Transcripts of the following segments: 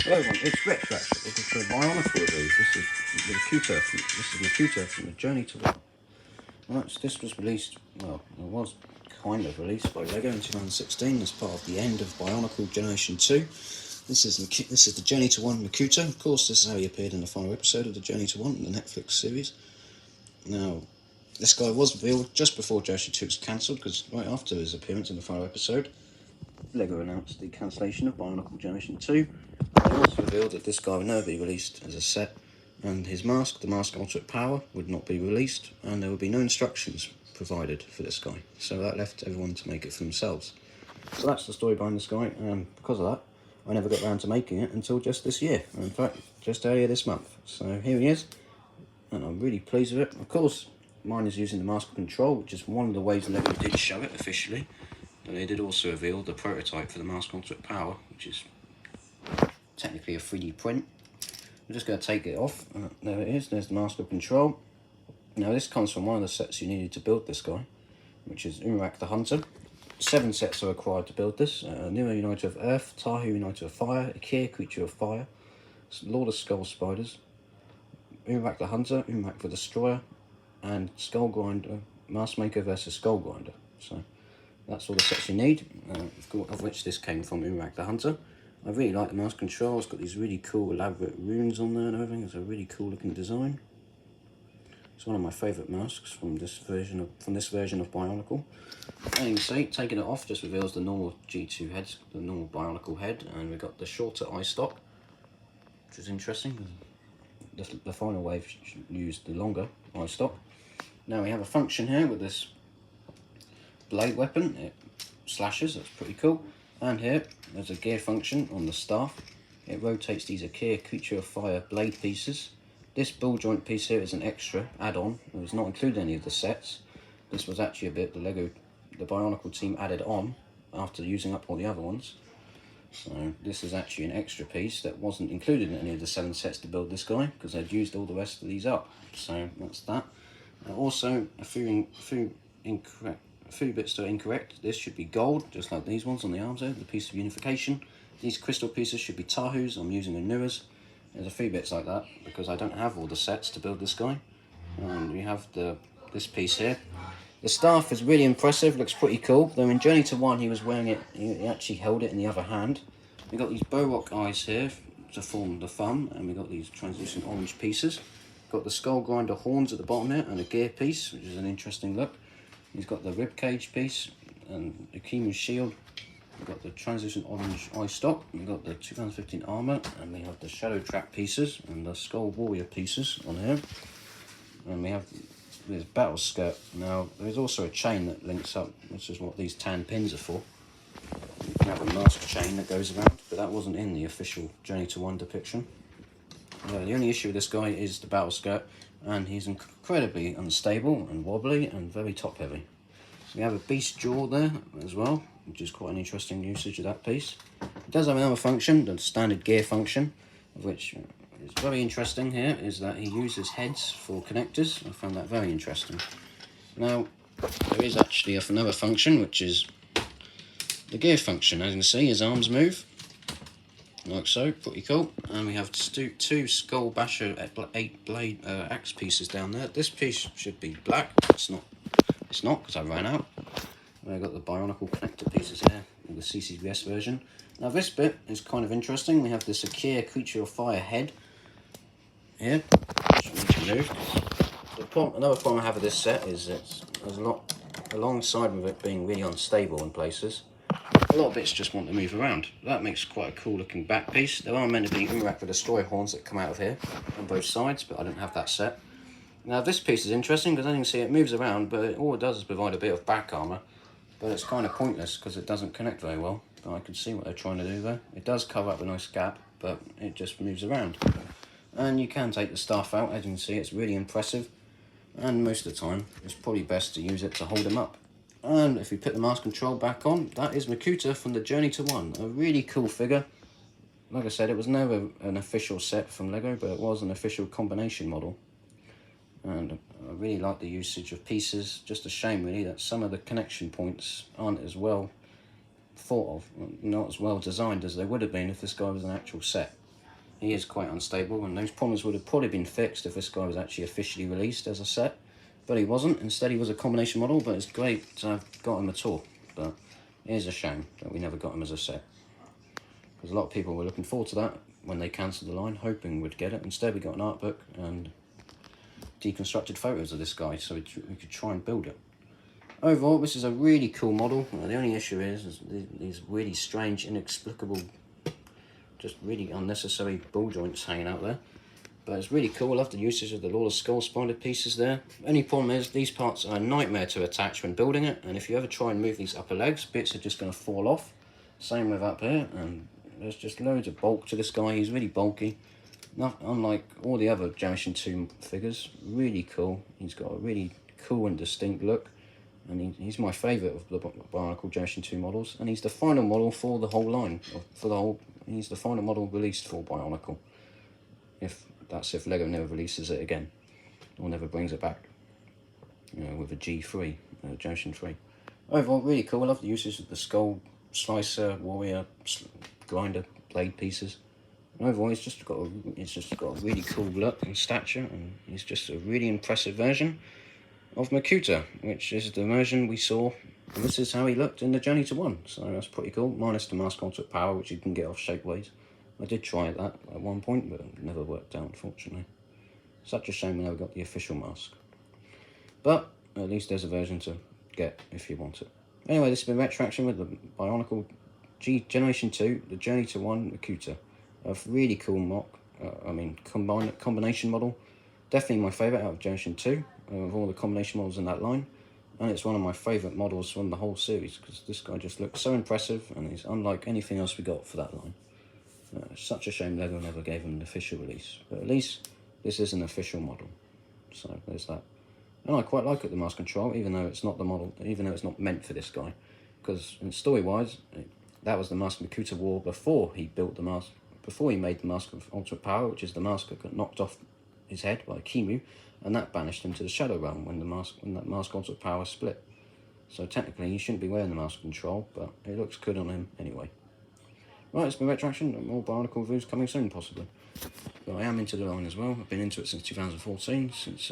Hello everyone, it's Rich actually. It's a BIONICLE review. This is Makuta from the Journey to One. Right, so this was released, well, it was kind of released by LEGO in 2016 as part of the end of BIONICLE Generation 2. This is the Journey to One Makuta. Of course, this is how he appeared in the final episode of the Journey to One, the Netflix series. Now, this guy was revealed just before Generation 2 was cancelled, because right after his appearance in the final episode, LEGO announced the cancellation of BIONICLE Generation 2. They also revealed that this guy would never be released as a set, and his mask, the mask Ultimate Power, would not be released, and there would be no instructions provided for this guy. So that left everyone to make it for themselves. So that's the story behind this guy, and because of that, I never got around to making it until just this year. In fact, just earlier this month. So here he is, and I'm really pleased with it. Of course, mine is using the mask control, which is one of the ways LEGO did show it officially. But they did also reveal the prototype for the mask Ultimate Power, which is technically a 3D print. I'm just going to take it off. There it is, there's the mask of control. Now this comes from one of the sets you needed to build this guy, which is Umarak the Hunter. 7 sets are required to build this. Onua, Uniter of Earth, Tahu, Uniter of Fire, Ikir, Creature of Fire, Lord of Skull Spiders, Umarak the Hunter, Umarak the Destroyer, and Skull Grinder, Mask Maker versus Skull Grinder. So that's all the sets you need, of which this came from Umarak the Hunter. I really like the mask control. It's got these really cool elaborate runes on there and everything. It's a really cool looking design. It's one of my favourite masks from this version of BIONICLE. And you can see, taking it off just reveals the normal G2 head, the normal BIONICLE head, and we've got the shorter eye stock, which is interesting. The final wave used the longer eye stock. Now we have a function here with this blade weapon. It slashes, that's pretty cool. And here, there's a gear function on the staff. It rotates these Ikir Creature of Fire blade pieces. This ball joint piece here is an extra add-on. It was not included in any of the sets. This was actually a bit the BIONICLE team added on after using up all the other ones. So this is actually an extra piece that wasn't included in any of the 7 sets to build this guy, because they'd used all the rest of these up. So that's that. Also, a few bits that are incorrect. This should be gold, just like these ones on the arms there, the piece of unification. These crystal pieces should be Tahu's. I'm using Onua's. There's a few bits like that, because I don't have all the sets to build this guy. And we have this piece here. The staff is really impressive, looks pretty cool. Though in Journey to One, he was wearing it, he actually held it in the other hand. We've got these Bow-Rock eyes here to form the thumb, and we've got these translucent orange pieces. Got the Skull Grinder horns at the bottom here, and a gear piece, which is an interesting look. He's got the ribcage piece and the Kimu's shield. We've got the translucent orange eye stock. We've got the 2015 armor, and we have the shadow trap pieces and the skull warrior pieces on here. And we have this battle skirt. Now there is also a chain that links up, which is what these tan pins are for. You have a mask chain that goes around, but that wasn't in the official Journey to One depiction. The only issue with this guy is the battle skirt, and he's incredibly unstable and wobbly and very top heavy. We have a beast jaw there as well, which is quite an interesting usage of that piece. It does have another function, the standard gear function, of which is very interesting here, is that he uses heads for connectors. I found that very interesting. Now, there is actually another function, which is the gear function. As you can see, his arms move, like so, pretty cool. And we have two Skull Basher 8-blade axe pieces down there. This piece should be black. It's not because I ran out. I've got the BIONICLE connector pieces here in the CCBS version. Now this bit is kind of interesting. We have this Ikir Creature of Fire head here, which I need to move. Another problem I have with this set is there's a lot, alongside with it being really unstable in places, a lot of bits just want to move around. That makes quite a cool looking back piece. There are meant to be Umarak the Destroyer horns that come out of here on both sides, but I don't have that set. Now this piece is interesting because as you can see it moves around, but all it does is provide a bit of back armour. But it's kind of pointless because it doesn't connect very well. But I can see what they're trying to do there. It does cover up a nice gap, but it just moves around. And you can take the staff out. As you can see, it's really impressive. And most of the time, it's probably best to use it to hold them up. And if we put the mask control back on, that is Makuta from the Journey to One. A really cool figure. Like I said, it was never an official set from LEGO, but it was an official combination model. And I really like the usage of pieces. Just a shame really that some of the connection points aren't as well thought of, not as well designed as they would have been if this guy was an actual set. he is quite unstable, and those problems would have probably been fixed if this guy was actually officially released as a set. But he wasn't. Instead, he was a combination model, but it's great to have got him at all. But it is a shame that we never got him as a set, because a lot of people were looking forward to that when they cancelled the line, hoping we'd get it. Instead, we got an art book and deconstructed photos of this guy, so we could try and build it. Overall, this is a really cool model. The only issue is these really strange, inexplicable, just really unnecessary ball joints hanging out there. But it's really cool. I love the usage of the Lawless Skull spinded pieces there. Only problem is these parts are a nightmare to attach when building it, and if you ever try and move these upper legs, bits are just going to fall off. Same with up here, and there's just loads of bulk to this guy. He's really bulky. Unlike all the other Generation 2 figures, really cool. He's got a really cool and distinct look, and he's my favourite of the BIONICLE Generation 2 models, and he's the final model for the whole line. He's the final model released for BIONICLE. If LEGO never releases it again, or never brings it back, you know, with a G3, Generation 3. Overall, really cool. I love the usage of the skull slicer, warrior, grinder, blade pieces. And overall, it's just got a really cool look and stature, and he's just a really impressive version of Makuta, which is the version we saw, and this is how he looked in the Journey to 1. So that's pretty cool, minus the mask ultimate power, which you can get off Shapeways. I did try that at one point, but it never worked out, unfortunately. Such a shame we never got the official mask. But at least there's a version to get if you want it. Anyway, this has been Retroaction with the BIONICLE Generation 2, the Journey to 1 Makuta. A really cool combination model. Definitely my favourite out of Generation 2, of all the combination models in that line. And it's one of my favourite models from the whole series, because this guy just looks so impressive, and he's unlike anything else we got for that line. Such a shame LEGO never gave him an official release, but at least this is an official model, so there's that. And I quite like it, the mask control, even though it's not the model, even though it's not meant for this guy, because in story-wise, that was the mask Makuta wore before he built the mask, before he made the mask of ultimate power, which is the mask that got knocked off his head by Kimu, and that banished him to the Shadow Realm when that mask ultimate power split. So technically, he shouldn't be wearing the mask control, but it looks good on him anyway. Right, it's been Retroaction, and more BIONICLE reviews coming soon, possibly. But I am into the line as well. I've been into it since 2014, since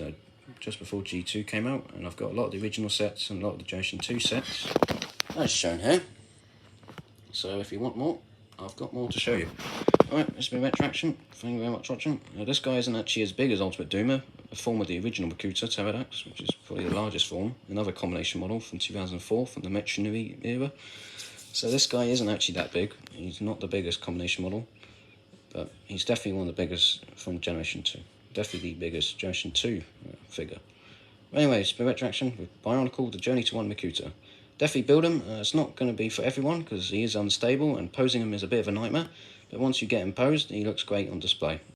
just before G2 came out, and I've got a lot of the original sets and a lot of the Generation 2 sets, as shown here. So if you want more, I've got more to show you. Alright, it's been Retroaction. Thank you very much for watching. This guy isn't actually as big as Ultimate Doomer, a form of the original Makuta Pterodax, which is probably the largest form, another combination model from 2004 from the Metronui era. So this guy isn't actually that big. He's not the biggest combination model, but he's definitely one of the biggest from Generation 2. Definitely the biggest Generation 2 figure. Anyway, it's been Retroaction with BIONICLE, the Journey to 1 Makuta. Definitely build him. It's not going to be for everyone, because he is unstable, and posing him is a bit of a nightmare. But once you get him posed, he looks great on display.